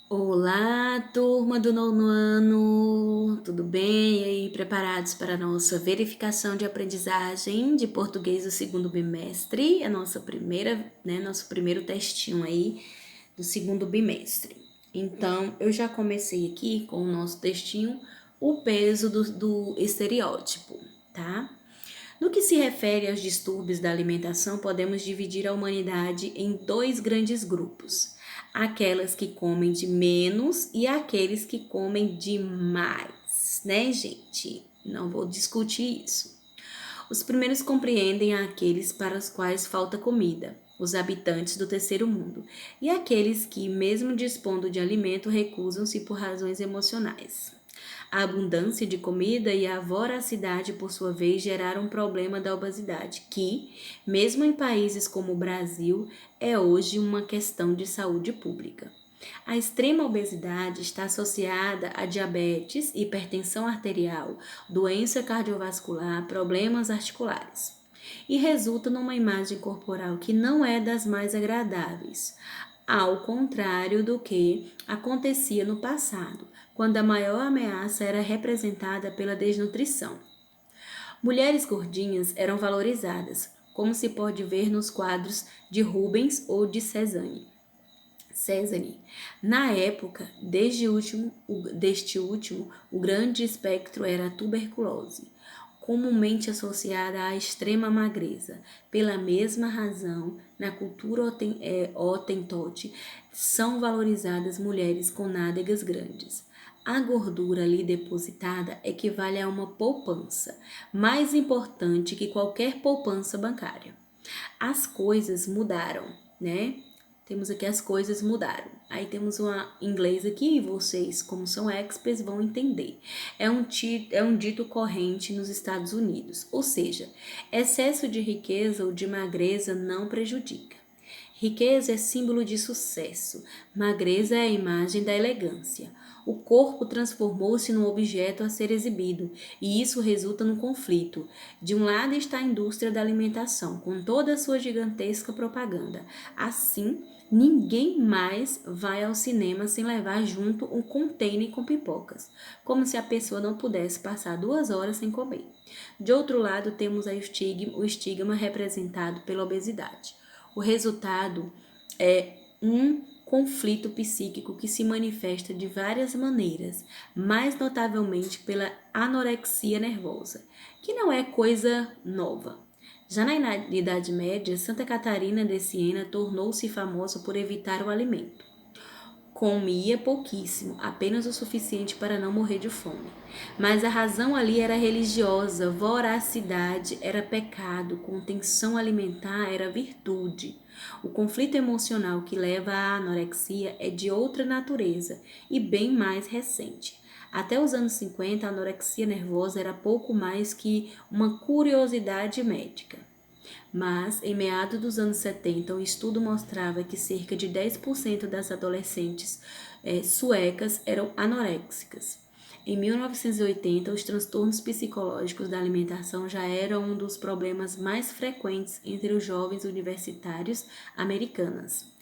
Olá, turma do nono ano, tudo bem? E aí, preparados para a nossa verificação de aprendizagem de português do segundo bimestre? A nossa primeira, nosso primeiro testinho aí do segundo bimestre. Então, eu já comecei aqui com o nosso textinho, o peso do estereótipo, tá? No que se refere aos distúrbios da alimentação, podemos dividir a humanidade em dois grandes grupos: aquelas que comem de menos e aqueles que comem de mais, né, gente? Não vou discutir isso. Os primeiros compreendem aqueles para os quais falta comida, os habitantes do terceiro mundo, e aqueles que, mesmo dispondo de alimento, recusam-se por razões emocionais. A abundância de comida e a voracidade, por sua vez, geraram um problema da obesidade, que, mesmo em países como o Brasil, é hoje uma questão de saúde pública. A extrema obesidade está associada a diabetes, hipertensão arterial, doença cardiovascular, problemas articulares. E resulta numa imagem corporal que não é das mais agradáveis, ao contrário do que acontecia no passado, quando a maior ameaça era representada pela desnutrição. Mulheres gordinhas eram valorizadas, como se pode ver nos quadros de Rubens ou de Cézanne. Na época, deste último, o grande espectro era a tuberculose, comumente associada à extrema magreza. Pela mesma razão, na cultura hotentote, são valorizadas mulheres com nádegas grandes. A gordura ali depositada equivale a uma poupança, mais importante que qualquer poupança bancária. As coisas mudaram, né? Temos aqui as coisas mudaram. Aí temos uma inglês aqui, e vocês, como são experts, vão entender. É um dito corrente nos Estados Unidos, ou seja, excesso de riqueza ou de magreza não prejudica. Riqueza é símbolo de sucesso, magreza é a imagem da elegância. O corpo transformou-se num objeto a ser exibido, e isso resulta num conflito. De um lado está a indústria da alimentação, com toda a sua gigantesca propaganda. Assim, ninguém mais vai ao cinema sem levar junto um container com pipocas, como se a pessoa não pudesse passar 2 horas sem comer. De outro lado, temos o estigma representado pela obesidade. O resultado é um conflito psíquico que se manifesta de várias maneiras, mais notavelmente pela anorexia nervosa, que não é coisa nova. Já na Idade Média, Santa Catarina de Siena tornou-se famosa por evitar o alimento. Comia pouquíssimo, apenas o suficiente para não morrer de fome. Mas a razão ali era religiosa, voracidade era pecado, contenção alimentar era virtude. O conflito emocional que leva à anorexia é de outra natureza e bem mais recente. Até os anos 50, a anorexia nervosa era pouco mais que uma curiosidade médica. Mas, em meados dos anos 70, um estudo mostrava que cerca de 10% das adolescentes suecas eram anoréxicas. Em 1980, os transtornos psicológicos da alimentação já eram um dos problemas mais frequentes entre os jovens universitários americanas.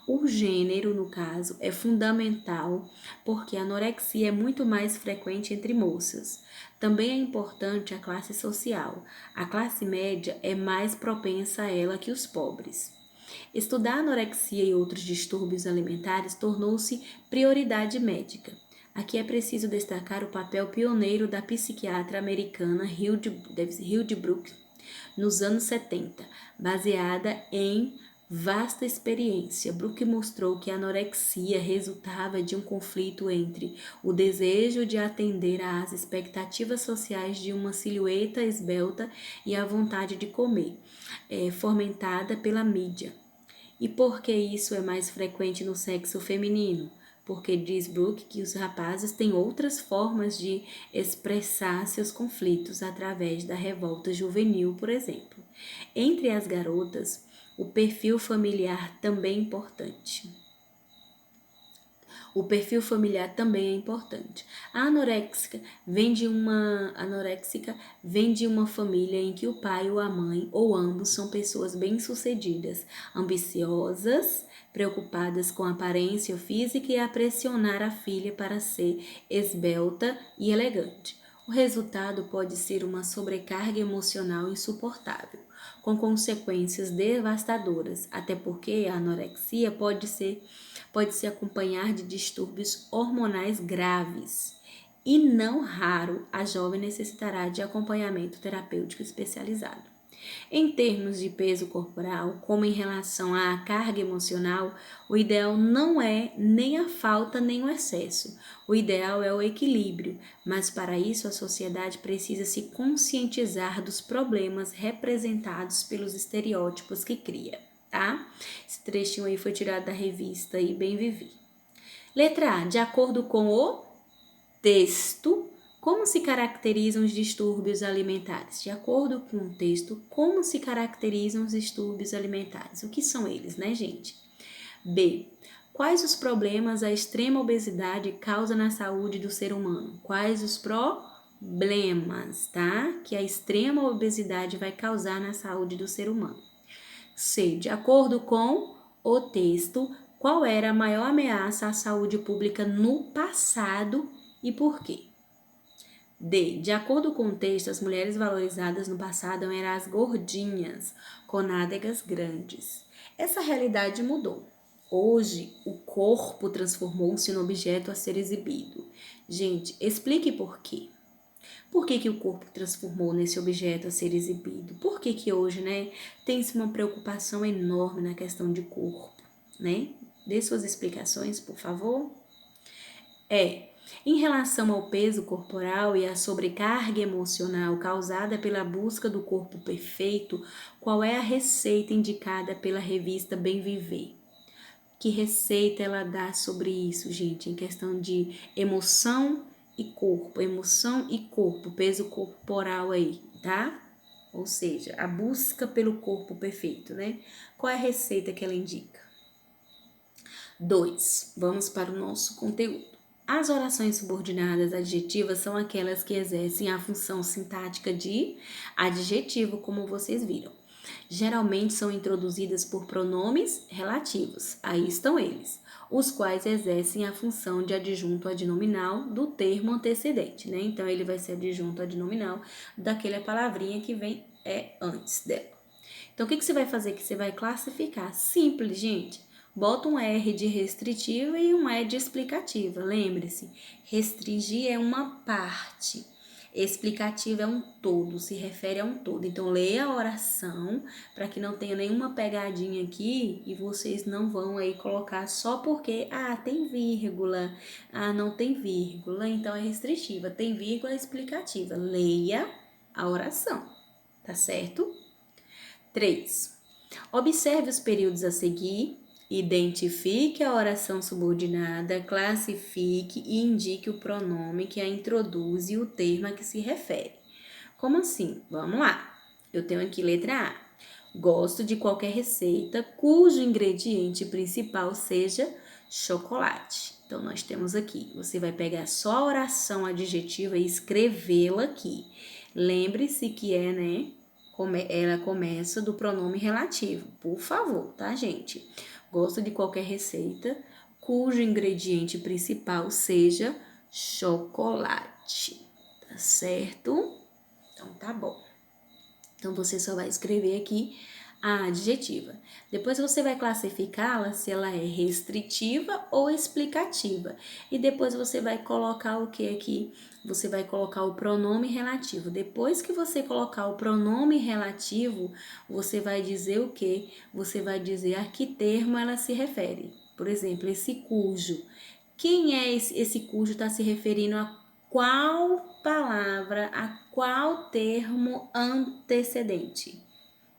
O gênero, no caso, é fundamental porque a anorexia é muito mais frequente entre moças. Também é importante a classe social. A classe média é mais propensa a ela que os pobres. Estudar anorexia e outros distúrbios alimentares tornou-se prioridade médica. Aqui é preciso destacar o papel pioneiro da psiquiatra americana Hildebrook nos anos 70, baseada em vasta experiência. Brooke mostrou que a anorexia resultava de um conflito entre o desejo de atender às expectativas sociais de uma silhueta esbelta e a vontade de comer, fomentada pela mídia. E por que isso é mais frequente no sexo feminino? Porque diz Brooke que os rapazes têm outras formas de expressar seus conflitos através da revolta juvenil, por exemplo. Entre as garotas, o perfil familiar também é importante. O perfil familiar também é importante. A anoréxica vem de uma família em que o pai ou a mãe, ou ambos, são pessoas bem-sucedidas, ambiciosas, preocupadas com a aparência física e a pressionar a filha para ser esbelta e elegante. O resultado pode ser uma sobrecarga emocional insuportável, com consequências devastadoras, até porque a anorexia pode se acompanhar de distúrbios hormonais graves. E não raro, a jovem necessitará de acompanhamento terapêutico especializado. Em termos de peso corporal, como em relação à carga emocional, o ideal não é nem a falta nem o excesso. O ideal é o equilíbrio, mas para isso a sociedade precisa se conscientizar dos problemas representados pelos estereótipos que cria, tá? Esse trechinho aí foi tirado da revista e Bem Vivi. Letra A. De acordo com o texto, como se caracterizam os distúrbios alimentares? De acordo com o texto, como se caracterizam os distúrbios alimentares? O que são eles, né, gente? B. Quais os problemas a extrema obesidade causa na saúde do ser humano? Quais os problemas, tá? Que a extrema obesidade vai causar na saúde do ser humano? C. De acordo com o texto, qual era a maior ameaça à saúde pública no passado e por quê? D. De acordo com o texto, as mulheres valorizadas no passado eram as gordinhas, com nádegas grandes. Essa realidade mudou. Hoje, o corpo transformou-se no objeto a ser exibido. Gente, explique por quê. Por que o corpo transformou nesse objeto a ser exibido? Por que hoje, né, tem-se uma preocupação enorme na questão de corpo, né? Dê suas explicações, por favor. Em relação ao peso corporal e à sobrecarga emocional causada pela busca do corpo perfeito, qual é a receita indicada pela revista Bem Viver? Que receita ela dá sobre isso, gente, em questão de emoção e corpo, peso corporal aí, tá? Ou seja, a busca pelo corpo perfeito, né? Qual é a receita que ela indica? 2. Vamos para o nosso conteúdo. As orações subordinadas adjetivas são aquelas que exercem a função sintática de adjetivo, como vocês viram. Geralmente são introduzidas por pronomes relativos, aí estão eles, os quais exercem a função de adjunto adnominal do termo antecedente, né? Então, ele vai ser adjunto adnominal daquela palavrinha que vem antes dela. Então, o que você vai fazer? Que você vai classificar. Simples, gente. Bota um R de restritiva e um E de explicativa. Lembre-se, restringir é uma parte. Explicativa é um todo, se refere a um todo. Então, leia a oração para que não tenha nenhuma pegadinha aqui e vocês não vão aí colocar só porque, tem vírgula, não tem vírgula, então é restritiva. Tem vírgula explicativa. Leia a oração, tá certo? 3. Observe os períodos a seguir. Identifique a oração subordinada, classifique e indique o pronome que a introduz e o termo a que se refere. Como assim? Vamos lá. Eu tenho aqui letra A. Gosto de qualquer receita cujo ingrediente principal seja chocolate. Então, nós temos aqui. Você vai pegar só a oração adjetiva e escrevê-la aqui. Lembre-se que ela começa do pronome relativo, por favor, tá, gente? Gosto de qualquer receita cujo ingrediente principal seja chocolate, tá certo? Então, tá bom. Então, você só vai escrever aqui a adjetiva. Depois você vai classificá-la se ela é restritiva ou explicativa. E depois você vai colocar o que aqui? Você vai colocar o pronome relativo. Depois que você colocar o pronome relativo, você vai dizer o quê? Você vai dizer a que termo ela se refere. Por exemplo, esse cujo. Quem é esse cujo está se referindo a qual palavra, a qual termo antecedente?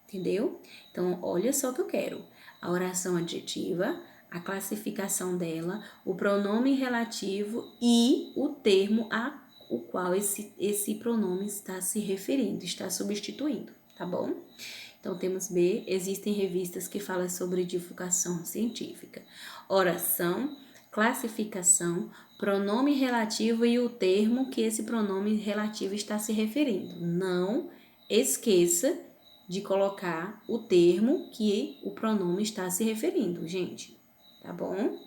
Entendeu? Então, olha só o que eu quero. A oração adjetiva, a classificação dela, o pronome relativo e o termo a o qual esse pronome está se referindo, está substituindo, tá bom? Então, temos B, existem revistas que falam sobre divulgação científica. Oração, classificação, pronome relativo e o termo que esse pronome relativo está se referindo. Não esqueça de colocar o termo que o pronome está se referindo, gente. Tá bom?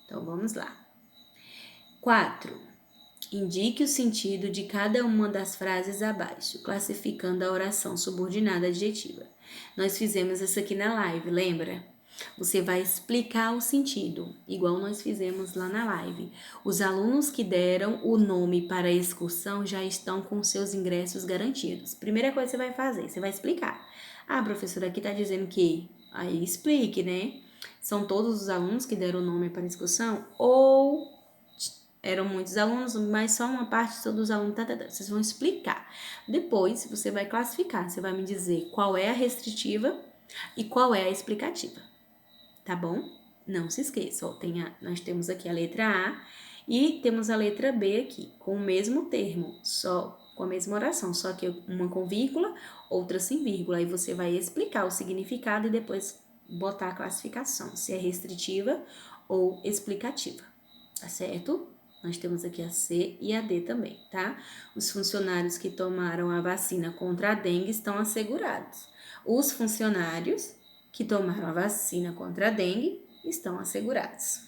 Então, vamos lá. 4. Indique o sentido de cada uma das frases abaixo, classificando a oração subordinada adjetiva. Nós fizemos isso aqui na live, lembra? Você vai explicar o sentido, igual nós fizemos lá na live. Os alunos que deram o nome para a excursão já estão com seus ingressos garantidos. Primeira coisa que você vai fazer, você vai explicar. Ah, professora, aqui está dizendo que... Aí explique, né? São todos os alunos que deram o nome para a excursão ou... eram muitos alunos, mas só uma parte dos alunos, vocês vão explicar. Depois, você vai classificar, você vai me dizer qual é a restritiva e qual é a explicativa, tá bom? Não se esqueça, ó, nós temos aqui a letra A e temos a letra B aqui, com o mesmo termo, só com a mesma oração, só que uma com vírgula, outra sem vírgula. Aí você vai explicar o significado e depois botar a classificação, se é restritiva ou explicativa, tá certo? Nós temos aqui a C e a D também, tá? Os funcionários que tomaram a vacina contra a dengue estão assegurados. Os funcionários que tomaram a vacina contra a dengue estão assegurados.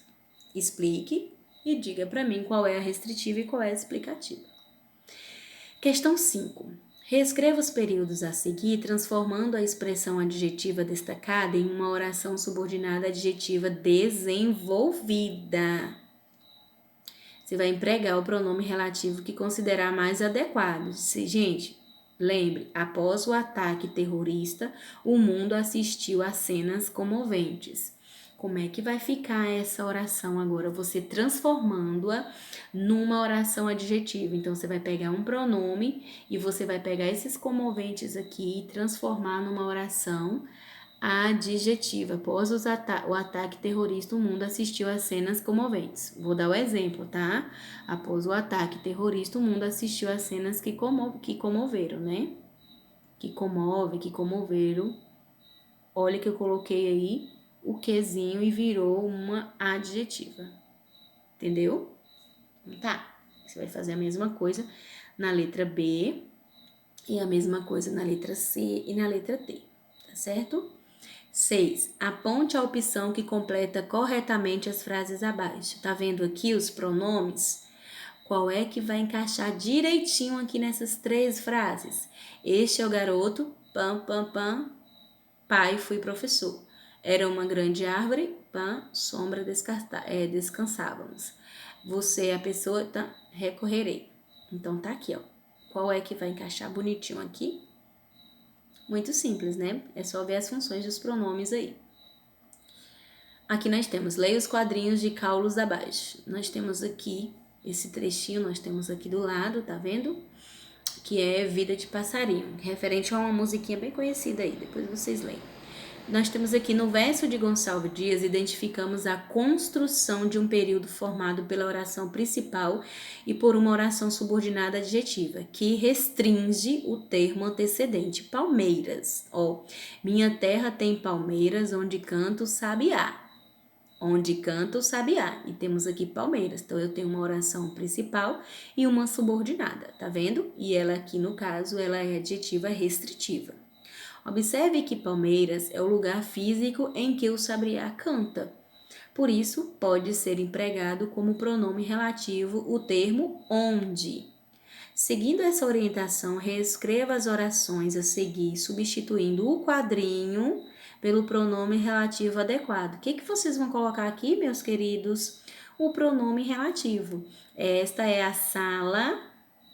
Explique e diga para mim qual é a restritiva e qual é a explicativa. Questão 5. Reescreva os períodos a seguir, transformando a expressão adjetiva destacada em uma oração subordinada adjetiva desenvolvida. Você vai empregar o pronome relativo que considerar mais adequado. Gente, lembre, após o ataque terrorista, o mundo assistiu a cenas comoventes. Como é que vai ficar essa oração agora? Você transformando-a numa oração adjetiva. Então, você vai pegar um pronome e você vai pegar esses comoventes aqui e transformar numa oração adjetiva. Após o ataque terrorista, o mundo assistiu a cenas comoventes. Vou dar o exemplo, tá? Após o ataque terrorista, o mundo assistiu a cenas que comoveram, né? Que comoveram. Olha que eu coloquei aí o quezinho e virou uma adjetiva. Entendeu? Tá. Você vai fazer a mesma coisa na letra B e a mesma coisa na letra C e na letra D. Tá certo? 6. Aponte a opção que completa corretamente as frases abaixo. Tá vendo aqui os pronomes? Qual é que vai encaixar direitinho aqui nessas 3 frases? Este é o garoto, pam, pam, pam, pai, fui professor. Era uma grande árvore, pam, sombra, descansávamos. Você é a pessoa, tá, recorrerei. Então tá aqui, ó. Qual é que vai encaixar bonitinho aqui? Muito simples, né? É só ver as funções dos pronomes aí. Aqui nós temos, leia os quadrinhos de Caulos abaixo. Nós temos aqui, esse trechinho nós temos aqui do lado, tá vendo? Que é Vida de Passarinho, referente a uma musiquinha bem conhecida aí, depois vocês leem. Nós temos aqui no verso de Gonçalves Dias, identificamos a construção de um período formado pela oração principal e por uma oração subordinada adjetiva, que restringe o termo antecedente, palmeiras. Ó, minha terra tem palmeiras onde canta o sabiá. Onde canta o sabiá. E temos aqui palmeiras. Então, eu tenho uma oração principal e uma subordinada, tá vendo? E ela aqui, no caso, ela é adjetiva restritiva. Observe que Palmeiras é o lugar físico em que o sabiá canta. Por isso, pode ser empregado como pronome relativo o termo onde. Seguindo essa orientação, reescreva as orações a seguir, substituindo o quadrinho pelo pronome relativo adequado. O que vocês vão colocar aqui, meus queridos? O pronome relativo. Esta é a sala,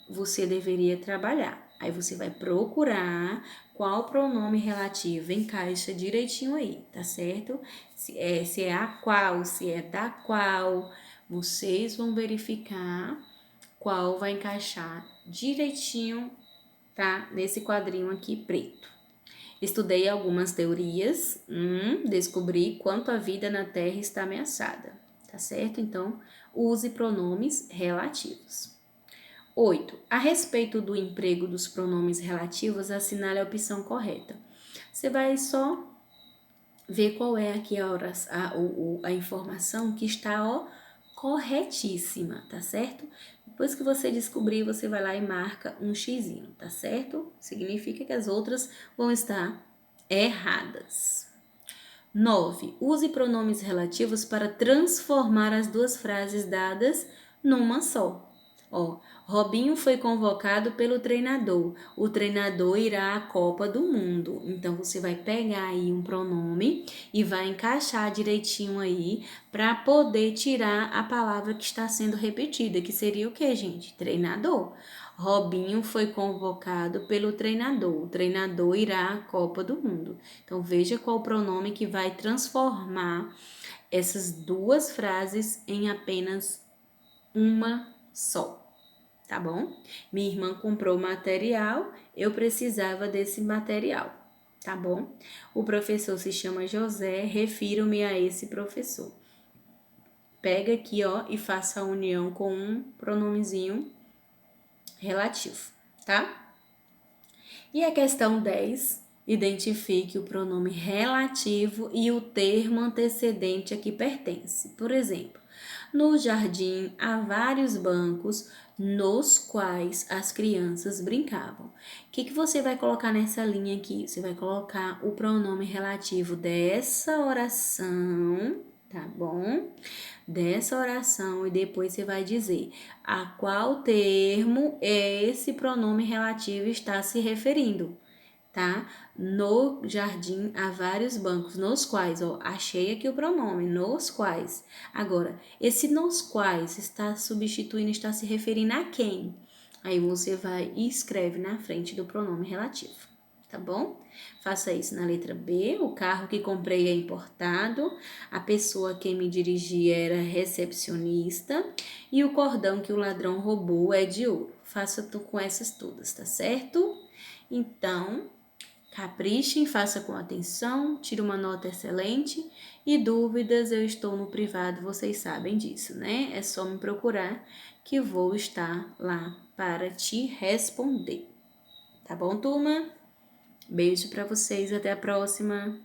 você deveria trabalhar. Aí você vai procurar qual pronome relativo encaixa direitinho aí, tá certo? Se é a qual, se é da qual, vocês vão verificar qual vai encaixar direitinho, tá? Nesse quadrinho aqui preto. Estudei algumas teorias, descobri quanto a vida na Terra está ameaçada, tá certo? Então, use pronomes relativos. 8. A respeito do emprego dos pronomes relativos, assinale a opção correta. Você vai só ver qual é aqui a informação que está, ó, corretíssima, tá certo? Depois que você descobrir, você vai lá e marca um xizinho, tá certo? Significa que as outras vão estar erradas. 9. Use pronomes relativos para transformar as duas frases dadas numa só. Ó, Robinho foi convocado pelo treinador. O treinador irá à Copa do Mundo. Então você vai pegar aí um pronome e vai encaixar direitinho aí para poder tirar a palavra que está sendo repetida, que seria o que, gente? Treinador. Robinho foi convocado pelo treinador. O treinador irá à Copa do Mundo. Então veja qual o pronome que vai transformar essas duas frases em apenas uma só. Tá bom? Minha irmã comprou material, eu precisava desse material, tá bom? O professor se chama José, refiro-me a esse professor. Pega aqui, ó, e faça a união com um pronomezinho relativo, tá? E a questão 10, identifique o pronome relativo e o termo antecedente a que pertence. Por exemplo, no jardim há vários bancos nos quais as crianças brincavam. O que você vai colocar nessa linha aqui? Você vai colocar o pronome relativo dessa oração, tá bom? Dessa oração e depois você vai dizer a qual termo esse pronome relativo está se referindo, tá? No jardim há vários bancos, nos quais, ó, achei aqui o pronome, nos quais. Agora, esse nos quais está substituindo, está se referindo a quem? Aí você vai e escreve na frente do pronome relativo, tá bom? Faça isso na letra B. O carro que comprei é importado, a pessoa que me dirigia era recepcionista e o cordão que o ladrão roubou é de ouro. Faça tu com essas todas, tá certo? Então, caprichem, faça com atenção, tire uma nota excelente e dúvidas eu estou no privado, vocês sabem disso, né? É só me procurar que vou estar lá para te responder. Tá bom, turma? Beijo para vocês, até a próxima.